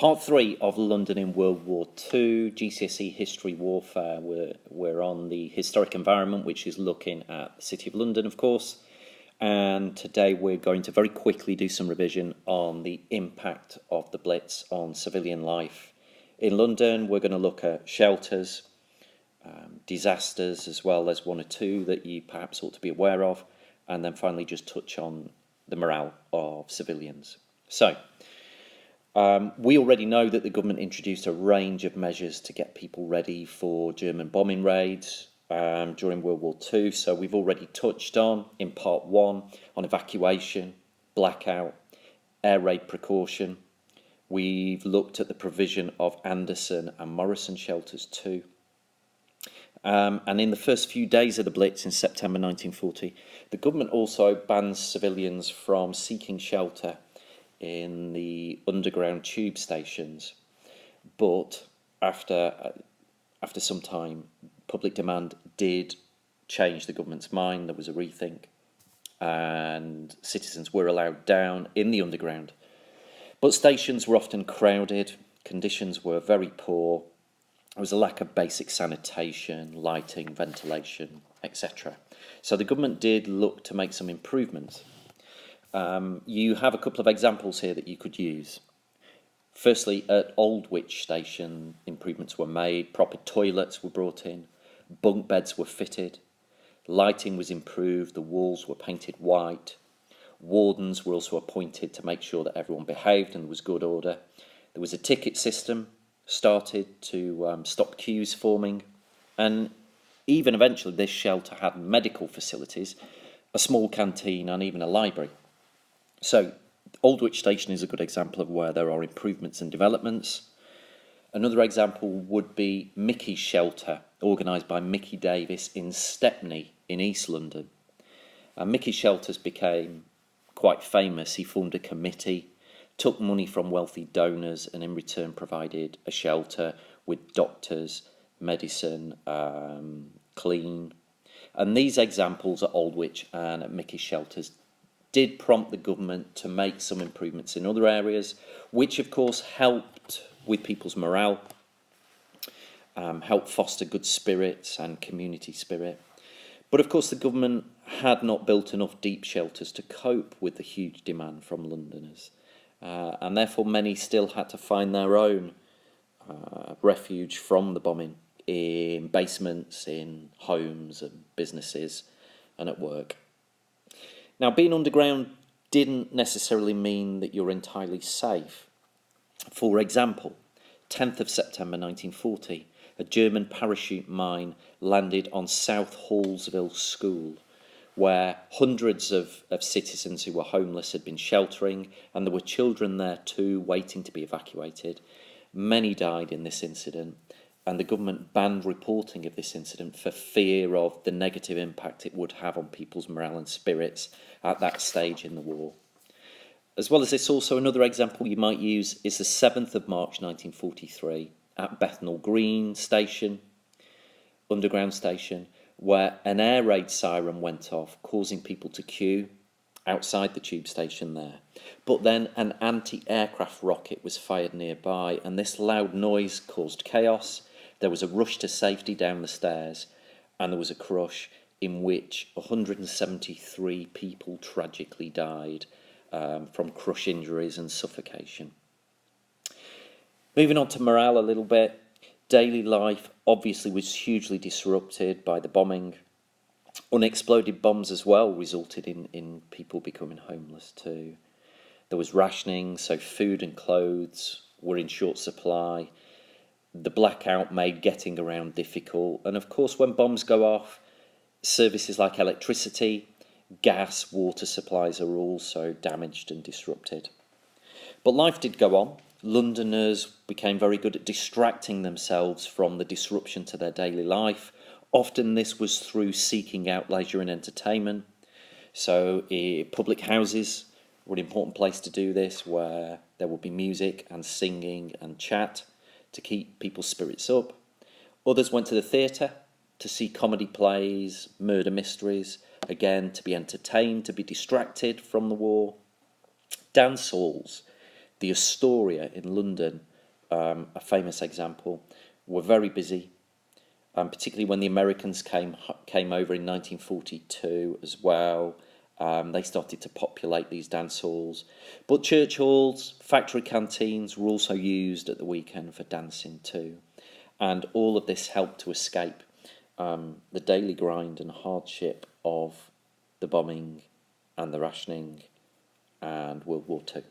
Part 3 of London in World War II, GCSE History Warfare. We're on the historic environment, which is looking at the City of London, of course. And today we're going to very quickly do some revision on the impact of the Blitz on civilian life in London. We're going to look at shelters, disasters, as well as one or two that you perhaps ought to be aware of. And then finally just touch on the morale of civilians. So, we already know that the government introduced a range of measures to get people ready for German bombing raids during World War II. So we've already touched on, in part 1, on evacuation, blackout, air raid precaution. We've looked at the provision of Anderson and Morrison shelters too. And in the first few days of the Blitz in September 1940, the government also bans civilians from seeking shelter in the underground tube stations, but after some time, public demand did change the government's mind. There was a rethink, and citizens were allowed down in the underground. But stations were often crowded, conditions were very poor, there was a lack of basic sanitation, lighting, ventilation, etc. So the government did look to make some improvements. You have a couple of examples here that you could use. Firstly, at Aldwych Station, improvements were made, proper toilets were brought in, bunk beds were fitted, lighting was improved, the walls were painted white, wardens were also appointed to make sure that everyone behaved and there was good order. There was a ticket system started to stop queues forming, and even eventually this shelter had medical facilities, a small canteen and even a library. So, Aldwych Station is a good example of where there are improvements and developments. Another example would be Mickey's Shelter, organised by Mickey Davis in Stepney in East London. And Mickey's Shelters became quite famous. He formed a committee, took money from wealthy donors, and in return provided a shelter with doctors, medicine, clean. And these examples at Aldwych and at Mickey's Shelters did prompt the government to make some improvements in other areas, which of course helped with people's morale, helped foster good spirits and community spirit. But of course the government had not built enough deep shelters to cope with the huge demand from Londoners, and therefore many still had to find their own refuge from the bombing in basements, in homes and businesses and at work. Now, being underground didn't necessarily mean that you're entirely safe. For example, 10th of September 1940, a German parachute mine landed on South Hallsville School, where hundreds of citizens who were homeless had been sheltering, and there were children there too waiting to be evacuated. Many died in this incident, and the government banned reporting of this incident for fear of the negative impact it would have on people's morale and spirits at that stage in the war. As well as this, also another example you might use is the 7th of March 1943 at Bethnal Green Station, underground station, where an air raid siren went off, causing people to queue outside the tube station there. But then an anti-aircraft rocket was fired nearby, and this loud noise caused chaos. There was a rush to safety down the stairs, and there was a crush in which 173 people tragically died from crush injuries and suffocation. Moving on to morale a little bit, daily life obviously was hugely disrupted by the bombing. Unexploded bombs as well resulted in people becoming homeless too. There was rationing, so food and clothes were in short supply. The blackout made getting around difficult, and of course when bombs go off, services like electricity, gas, water supplies are also damaged and disrupted. But life did go on. Londoners became very good at distracting themselves from the disruption to their daily life. Often this was through seeking out leisure and entertainment. So public houses were an important place to do this, where there would be music and singing and chat to keep people's spirits up. Others went to the theatre to see comedy plays, murder mysteries, again to be entertained, to be distracted from the war. Dance halls, the Astoria in London, a famous example, were very busy, particularly when the Americans came over in 1942 as well. They started to populate these dance halls. But church halls, factory canteens were also used at the weekend for dancing too. And all of this helped to escape the daily grind and hardship of the bombing and the rationing and World War II.